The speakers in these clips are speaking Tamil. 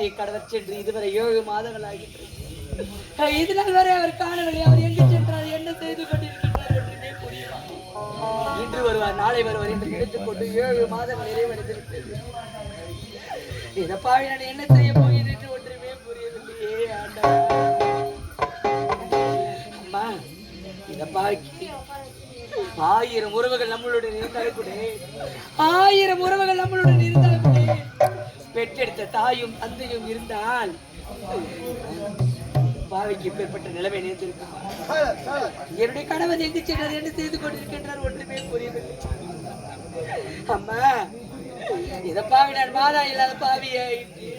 பாவியை கடவர் சென்று இதுவரை 7 மாதங்கள் ஆகின்றது. இதனால் வரை அவர் காணவில்லை. அவர் எங்கு சென்றார், என்ன செய்து கொண்டிருக்கிறார் என்றே புரியுமா? இன்று வருவார், நாளை வருவார் என்று நினைத்துக் கொண்டு 7 மாதங்கள் நிறைவடைந்து விட்டது. இந்த பாவி நான் என்ன செய்ய போகிறேன் என்று ஒன்றுமே புரியவில்லையே. அம்மா, இந்த பாவிக்கு 1000 உறவுகள் நம்மளுடன் இருந்தாலும் கூட 1000 உறவுகள் நம்மளுடன் இருந்தாலும் கூட பெற்றெடுத்த தாயும் தந்தையும் இருந்தால் பாவைக்கு இப்பேற்பட்ட நிலைமை நேர்ந்திருக்கும். என்னுடைய கணவன் எங்கு சென்றார், என்ன செய்து கொண்டிருக்கின்றார் ஒன்றுமே புரியவில்லை. அம்மா, இத பாவி நான் மாதா இல்லாத பாவியாயிற்று,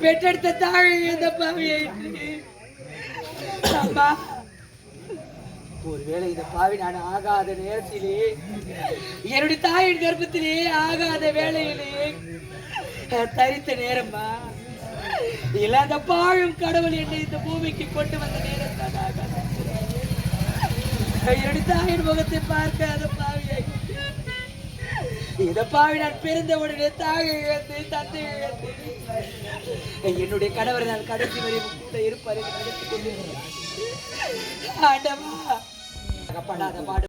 பெற்றெடுத்த தாய் இந்த பாவியாயிற்று. அம்மா, ஒருவேளை இந்த பாவி நான் ஆகாத நேரத்திலே, என்னுடைய தாயின் கர்ப்பத்திலே ஆகாத வேளையிலே தரித்த நேரம்மா, இல்ல அந்த பாழும் கடவுள் என்னை இந்த பூமிக்கு கொண்டு வந்த நேரம் தான் ஆகாது. என்னுடைய தாயின் முகத்தை பார்க்காத பாவியை இந்த பாவி நான் பிறந்த உடனே தாயை இழந்து தந்தை இழந்து என்னுடைய கணவர் நான் கடைசி வரை கூட இருப்பார் என்று நினைத்துக் கொண்டிருக்கிறேன். ஆண்டவா, படாத பாடு